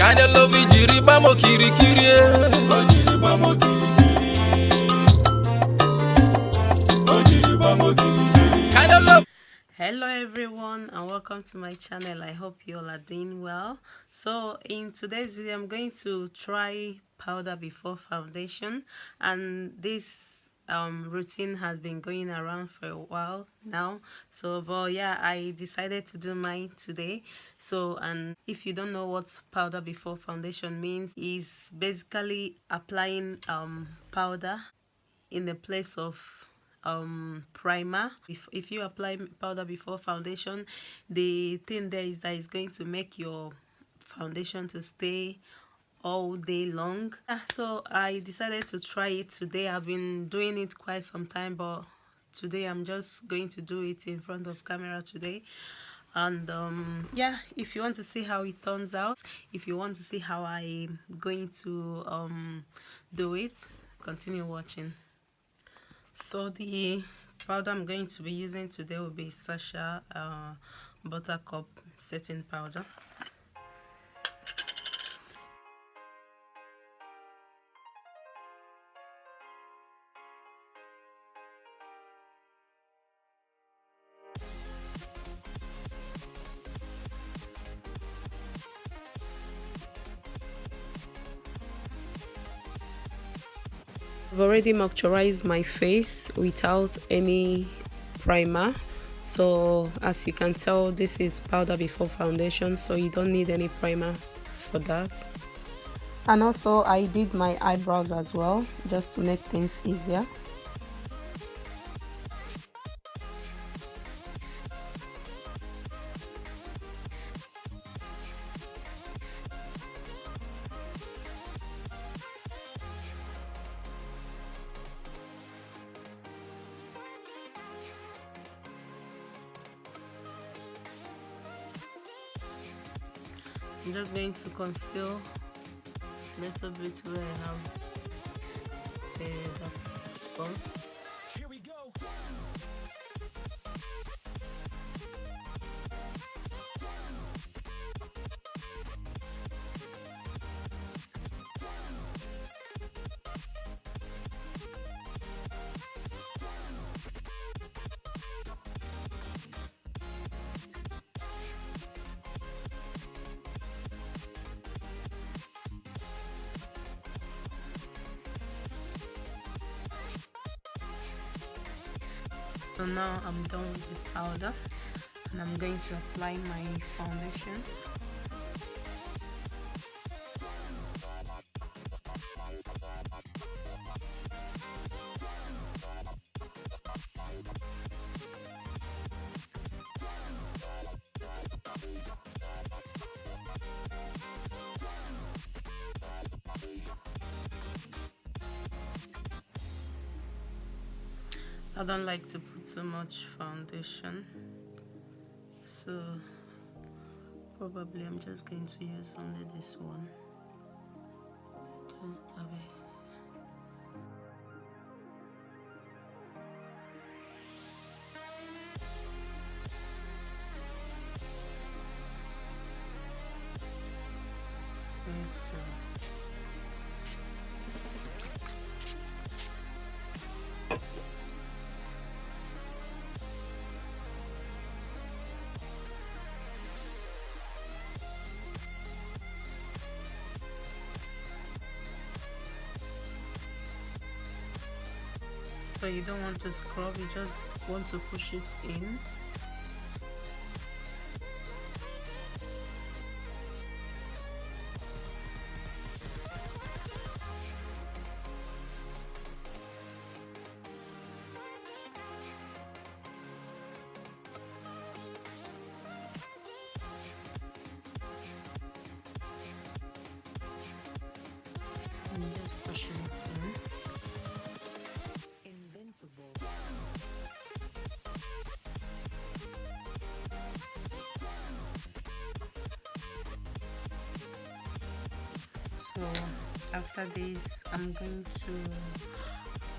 Kind of love it, Dubem Okirikiri. Dubem Okirikiri. Dubem Okirikiri. Kind of love. Hello everyone and welcome to my channel. I hope you all are doing well. So in today's video I'm going to try powder before foundation, and this routine has been going around for a while now. So but yeah, I decided to do mine today. So, and if you don't know what powder before foundation means, is basically applying powder in the place of primer. If you apply powder before foundation, the thing there is that it's going to make your foundation to stay all day long. So I decided to try it today. I've been doing it quite some time, but today I'm just going to do it in front of camera today. And yeah, if you want to see how it turns out, if you want to see how I'm going to do it, continue watching. So the powder I'm going to be using today will be Sasha Buttercup setting powder. I've already moisturized my face without any primer. So as you can tell, this is powder before foundation, so you don't need any primer for that. And also I did my eyebrows as well, just to make things easier. I'm just going to conceal a little bit where I have the spots. Here we go. So now I'm done with the powder and I'm going to apply my foundation. I don't like to put too much foundation, so probably I'm just going to use only this one, just that way. So you don't want to scrub, you just want to push it in. And just pushing it in. So after this I'm going to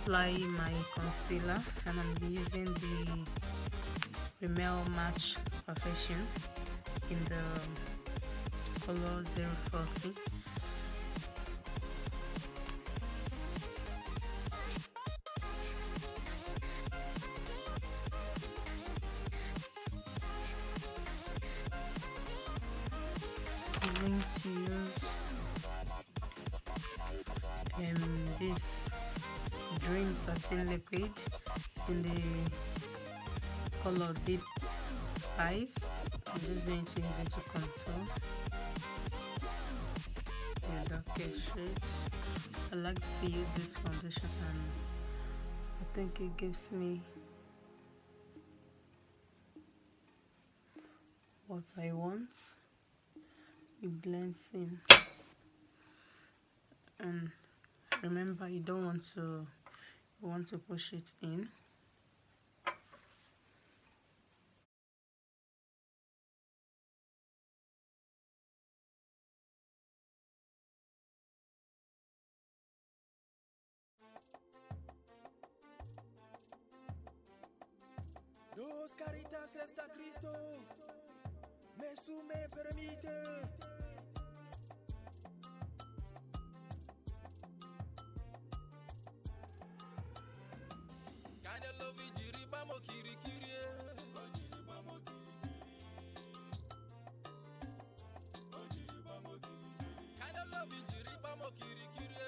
apply my concealer, and I'm using the Rimmel Match Perfection in the color 040. I'm going to use this Dream Satin Liquid in the color Deep Spice. I'm just going to use it to contour the darker shade. I like to use this foundation and I think it gives me what I want. It blends in, and remember, you want to push it in. Dos caritas está Cristo, me sume permite. Kinda love it, Dubem Okirikiri. Kinda love it, Dubem Okirikiri.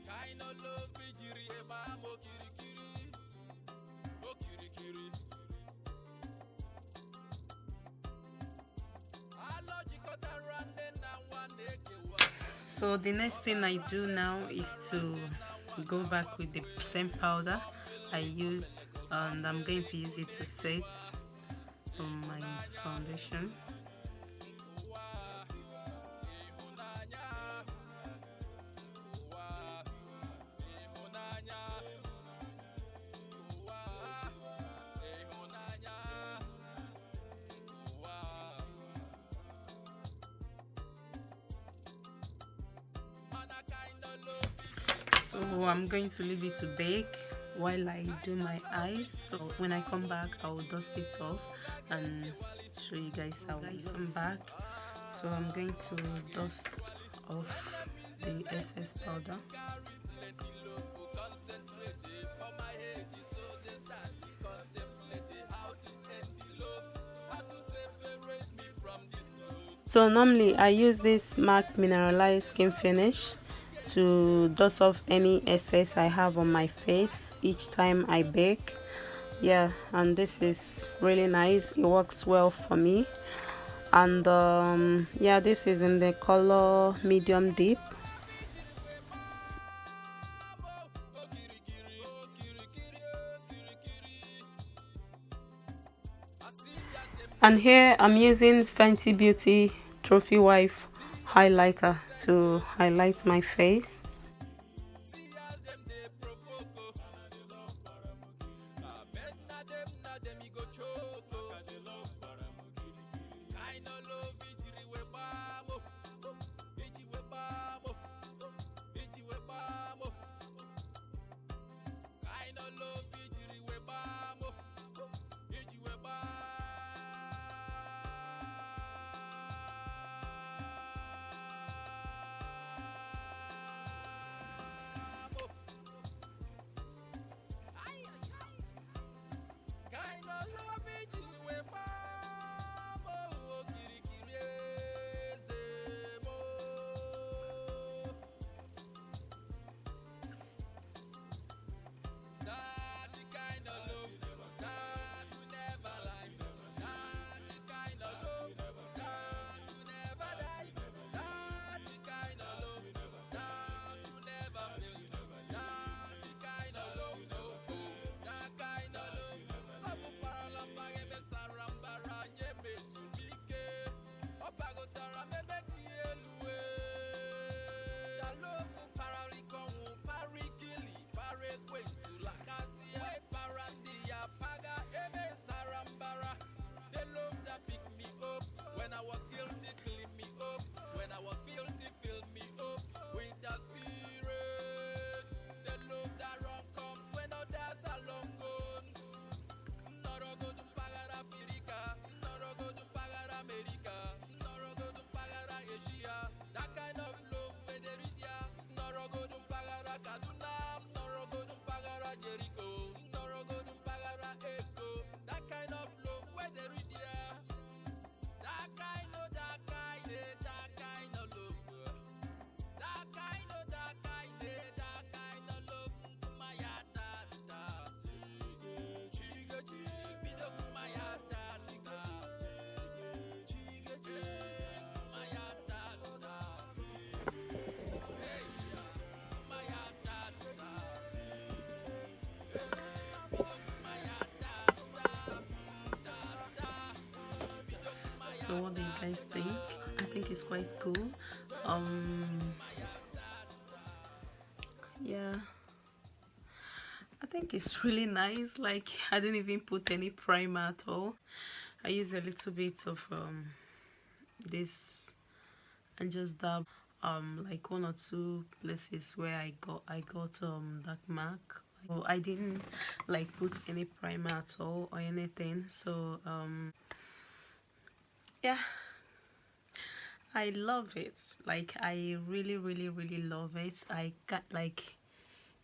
Kinda love it, Dubem Okirikiri. Okirikiri. So the next thing I do now is to go back with the same powder I used, and I'm going to use it to set on my foundation. So I'm going to leave it to bake while I do my eyes. So when I come back, I will dust it off and show you guys how I come back. So I'm going to dust off the excess powder. So normally I use this MAC mineralized skin finish to dust off any excess I have on my face each time I bake. Yeah, and this is really nice. It works well for me. And yeah, this is in the color medium deep. And here I'm using Fenty Beauty Trophy Wife highlighter to highlight my face. That kind of love where they read ya. That kind of love. That kind of love. That kind of love. Kumayata da. Chiga bido kumayata chiga. Chiga kumayata da. Hey ya, kumayata da. So what do you guys think? I think it's quite cool. Yeah, I think it's really nice. Like, I didn't even put any primer at all. I use a little bit of this and just dab like 1 or 2 places where I got dark mark. So I didn't like put any primer at all or anything. So yeah, I love it. Like, I really love it. I got like,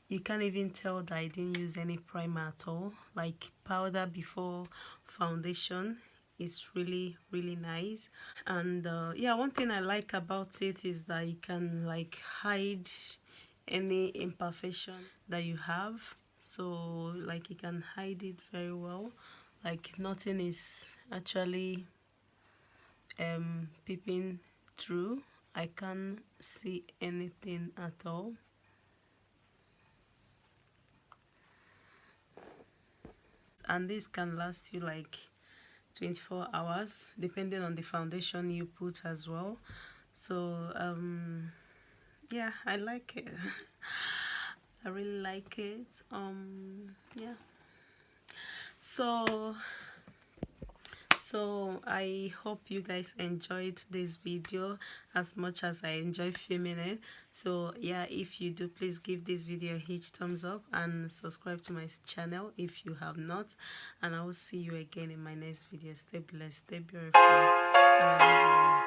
you can't even tell that I didn't use any primer at all. Like, powder before foundation is really nice. And yeah, one thing I like about it is that you can like hide any imperfection that you have. So like, you can hide it very well. Like, nothing is actually peeping through. I can't see anything at all. And this can last you like 24 hours depending on the foundation you put as well. So yeah, I like it. I really like it. Yeah, so I hope you guys enjoyed this video as much as I enjoy filming it. So yeah, if you do, please give this video a huge thumbs up and subscribe to my channel if you have not, and I will see you again in my next video. Stay blessed, stay beautiful, and I love you.